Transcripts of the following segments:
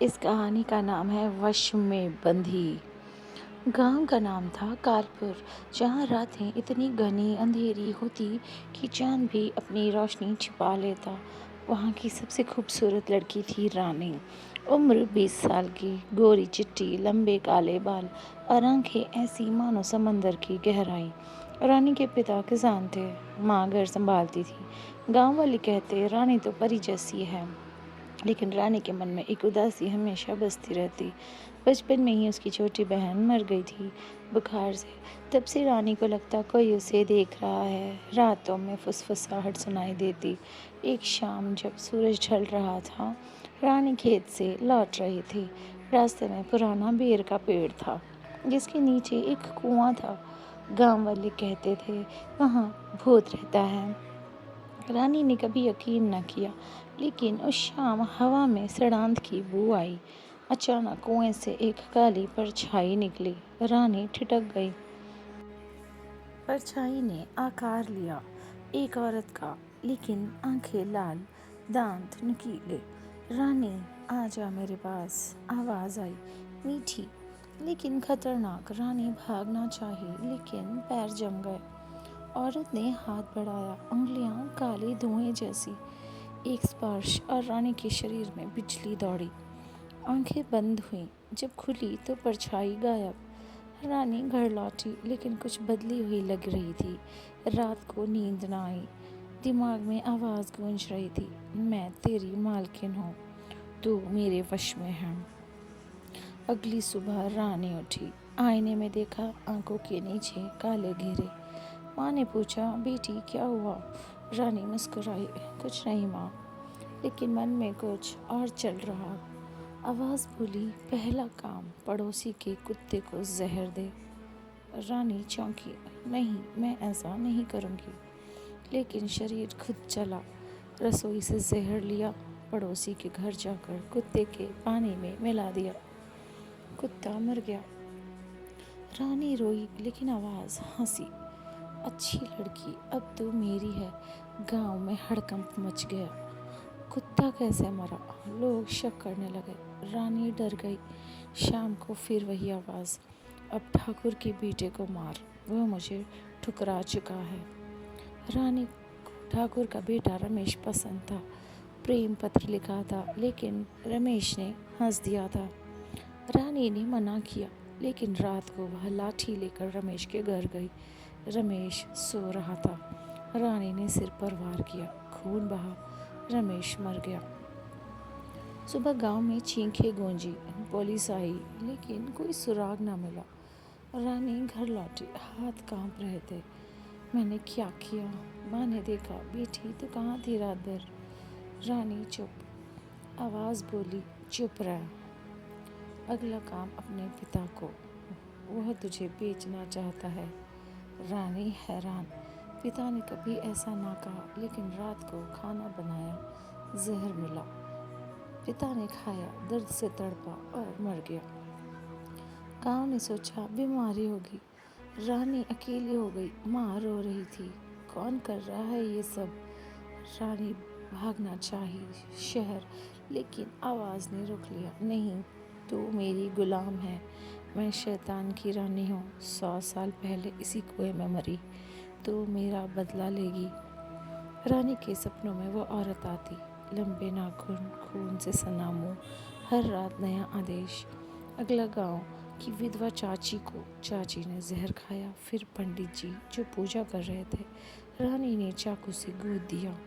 इस कहानी का नाम है वश में बंधी। गांव का नाम था कालपुर, जहाँ रातें इतनी घनी अंधेरी होती कि चांद भी अपनी रोशनी छिपा लेता। वहाँ की सबसे खूबसूरत लड़की थी रानी। उम्र 20 साल की, गोरी चिट्टी, लंबे काले बाल और आंखें ऐसी मानो समंदर की गहराई। रानी के पिता किसान थे, माँ घर संभालती थी। गांव वाले कहते रानी तो परी जैसी है, लेकिन रानी के मन में एक उदासी हमेशा बसती रहती। बचपन में ही उसकी छोटी बहन मर गई थी बुखार से। तब से रानी को लगता कोई उसे देख रहा है। रातों में फुसफुसाहट सुनाई देती। एक शाम जब सूरज ढल रहा था, रानी खेत से लौट रही थी। रास्ते में पुराना बेर का पेड़ था, जिसके नीचे एक कुआं था। गांव वाले कहते थे वहाँ भूत रहता है। रानी ने कभी यकीन न किया, लेकिन उस शाम हवा में सड़ांध की बू आई। अचानक कुएं से एक काली परछाई निकली। रानी ठिठक गई। परछाई ने आकार लिया एक औरत का, लेकिन आंखें लाल, दांत नुकीले। रानी, आ जा मेरे पास, आवाज आई, मीठी लेकिन खतरनाक। रानी भागना चाही, लेकिन पैर जम गए। औरत ने हाथ बढ़ाया, उंगलियां काले धुएं जैसी। एक स्पर्श और रानी के शरीर में बिजली दौड़ी। आंखें बंद हुईं। जब खुली तो परछाई गायब। रानी घर लौटी, लेकिन कुछ बदली हुई लग रही थी। रात को नींद न आई। दिमाग में आवाज गूंज रही थी, मैं तेरी मालकिन हूँ, तू मेरे वश में है। अगली सुबह रानी उठी, आईने में देखा, आंखों के नीचे काले घेरे। माँ ने पूछा, बेटी क्या हुआ? रानी मुस्कुराई, कुछ नहीं माँ, लेकिन मन में कुछ और चल रहा। आवाज़ बोली, पहला काम पड़ोसी के कुत्ते को जहर दे। रानी चौंकी, नहीं, मैं ऐसा नहीं करूँगी। लेकिन शरीर खुद चला। रसोई से जहर लिया, पड़ोसी के घर जाकर कुत्ते के पानी में मिला दिया। कुत्ता मर गया। रानी रोई, लेकिन आवाज़ हंसी, अच्छी लड़की, अब तो मेरी है। गांव में हड़कंप मच गया। कुत्ता कैसे मरा? लोग शक करने लगे। रानी डर गई। शाम को फिर वही आवाज़, अब ठाकुर के बेटे को मार, वह मुझे ठुकरा चुका है। रानी को ठाकुर का बेटा रमेश पसंद था। प्रेम पत्र लिखा था, लेकिन रमेश ने हंस दिया था। रानी ने मना किया, लेकिन रात को वह लाठी लेकर रमेश के घर गई। रमेश सो रहा था। रानी ने सिर पर वार किया, खून बहा, रमेश मर गया। सुबह गांव में चीखें गूंजी, पुलिस आई, लेकिन कोई सुराग न मिला। रानी घर लौटी, हाथ कांप रहे थे। मैंने क्या किया? माँ ने देखा, बेटी तू कहाँ थी रात भर? रानी चुप। आवाज़ बोली, चुप रह। अगला काम अपने पिता को, वह तुझे बेचना चाहता है। रानी हैरान। पिता ने कभी ऐसा ना कहा, लेकिन रात को खाना बनाया, जहर मिला। पिता ने खाया, दर्द से तड़पा और मर गया। गांव ने सोचा बीमारी होगी। रानी अकेली हो गई, माँ रो रही थी, कौन कर रहा है ये सब? रानी भागना चाहिए शहर, लेकिन आवाज़ ने रोक लिया, नहीं, तू मेरी गुलाम है। मैं शैतान की रानी हूँ, 100 साल पहले इसी कुएं में मरी, तो मेरा बदला लेगी। रानी के सपनों में वो औरत आती, लंबे नाखून, खून से सना मुँह, हर रात नया आदेश। अगला गांव की विधवा चाची को चाची ने जहर खाया। फिर पंडित जी जो पूजा कर रहे थे, रानी ने चाकू से गोद दिया।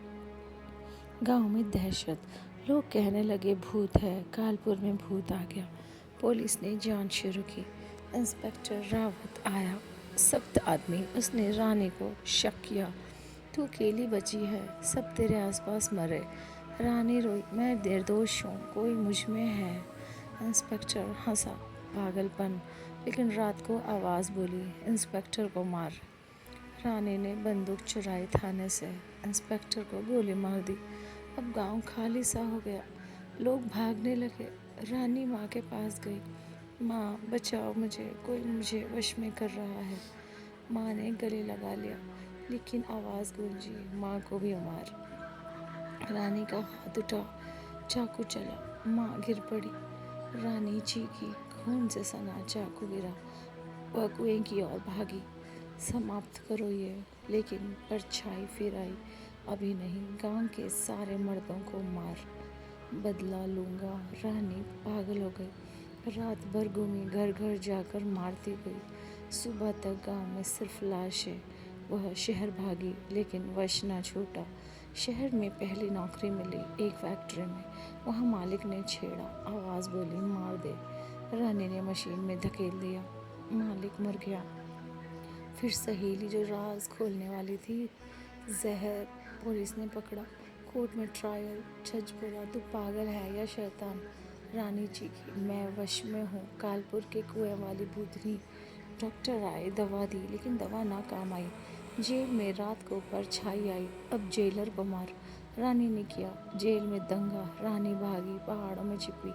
गांव में दहशत। लोग कहने लगे भूत है, कालपुर में भूत आ गया। पुलिस ने जांच शुरू की। इंस्पेक्टर रावत आया, सख्त आदमी। उसने रानी को शक किया, तू अकेली बची है, सब तेरे आसपास मरे। रानी रोई, मैं निर्दोष हूँ, कोई मुझ में है। इंस्पेक्टर हंसा, पागलपन। लेकिन रात को आवाज़ बोली, इंस्पेक्टर को मार। रानी ने बंदूक चुराई थाने से, इंस्पेक्टर को गोली मार दी। अब गांव खाली सा हो गया। लोग भागने लगे। रानी माँ के पास गई, माँ बचाओ मुझे, कोई मुझे वश में कर रहा है। माँ ने गले लगा लिया, लेकिन आवाज़ गूंजी, माँ को भी मार। रानी का हाथ उठा, चाकू चला, माँ गिर पड़ी। रानी चीखी, खून से सना चाकू गिरा। वह कुएं की ओर भागी। समाप्त करो ये। लेकिन परछाई फिर आई। अभी नहीं, गांव के सारे मर्दों को मार। बदला लूँगा। रानी पागल हो गई। रात भर घूमी, घर घर जाकर मारती गई। सुबह तक गांव में सिर्फ लाशें। वह शहर भागी, लेकिन वश न छूटा। शहर में पहली नौकरी मिली, एक फैक्ट्री में। वहाँ मालिक ने छेड़ा। आवाज़ बोली, मार दे। रानी ने मशीन में धकेल दिया। मालिक मर गया। फिर सहेली जो राज खोलने वाली थी, जहर। पुलिस ने पकड़ा। कोर्ट में ट्रायल। जज बोला, तू पागल है या शैतान? रानी चीखी, मैं वश में हूँ, कालपुर के कुएं वाली भूतनी। डॉक्टर आए, दवा दी, लेकिन दवा ना काम आई। जेल में रात को परछाई आई। अब जेलर बीमार। रानी ने किया जेल में दंगा। रानी भागी, पहाड़ों में छिपी।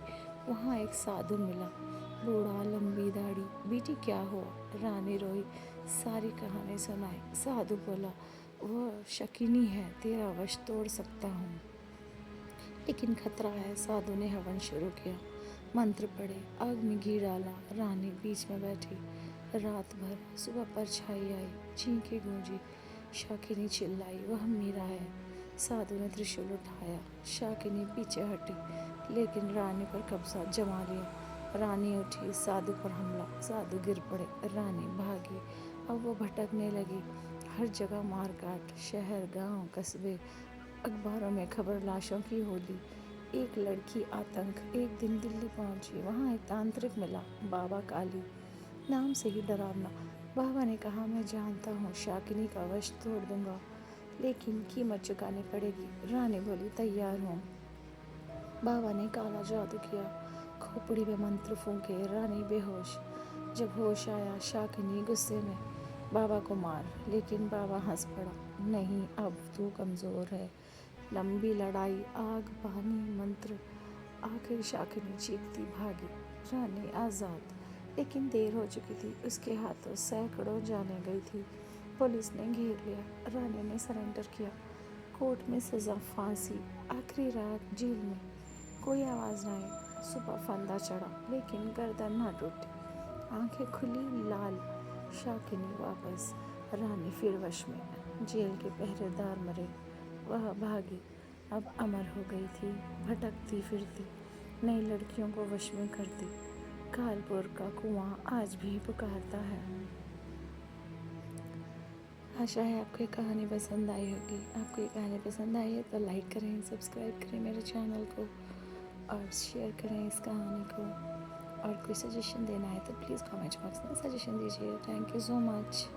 वहाँ एक साधु मिला, बूढ़ा, लंबी दाढ़ी। बेटी क्या हुआ? रानी रोई, सारी कहानी सुनाई। साधु बोला, वह शकीनी है, तेरा वश तोड़ सकता हूँ, लेकिन खतरा है। साधु ने हवन शुरू किया, मंत्र पढ़े, आग में घी डाला। रानी बीच में बैठी। रात भर। सुबह परछाई आई, चीखें गूंजी। शाकिनी चिल्लाई, वह मीरा है। साधु ने त्रिशूल उठाया। शाकिनी पीछे हटी, लेकिन रानी पर कब्जा जमा लिया। रानी उठी, साधु पर हमला। साधु गिर पड़े। रानी भागी। अब वो भटकने लगी। हर जगह मारकाट। शहर, गांव, कस्बे। अखबारों में खबर लाशों की होली। एक लड़की आतंक। एक दिन दिल्ली पहुंची। वहाँ एक तांत्रिक मिला, बाबा काली। नाम से ही डरावना। बाबा ने कहा, मैं जानता हूँ, शाकिनी का वश तोड़ दूंगा, लेकिन कीमत चुकानी पड़ेगी। रानी बोली, तैयार हूँ। बाबा ने काला जादू किया। खोपड़ी में मंत्र फूंके। रानी बेहोश। जब होश आया, शाकिनी गुस्से में, बाबा को मार। लेकिन बाबा हंस पड़ा, नहीं, अब तू कमज़ोर है। लंबी लड़ाई, आग, पानी, मंत्र। आखिर शाकिनी चीखती भागी। रानी आज़ाद। लेकिन देर हो चुकी थी। उसके हाथों सैकड़ों जानें गई थी। पुलिस ने घेर लिया। रानी ने सरेंडर किया। कोर्ट में सज़ा, फांसी। आखिरी रात जेल में। कोई आवाज़ न आई। सुबह फंदा चढ़ा, लेकिन गर्दन न टूटी। आंखें खुली, लाल। शाकिनी वापस। रानी फिर वश में। जेल के पहरेदार मरे। वह भागी, अब अमर हो गई थी, भटकती फिरती, नई लड़कियों को वश में करती। कालपुर का कुआं आज भी पुकारता है। आशा है आपको ये कहानी पसंद आई होगी। आपको ये कहानी पसंद आई है तो लाइक करें, सब्सक्राइब करें मेरे चैनल को, और शेयर करें इस कहानी को। और कोई सजेशन देना है तो प्लीज़ कमेंट बॉक्स में सजेशन दीजिए। Thank you so much.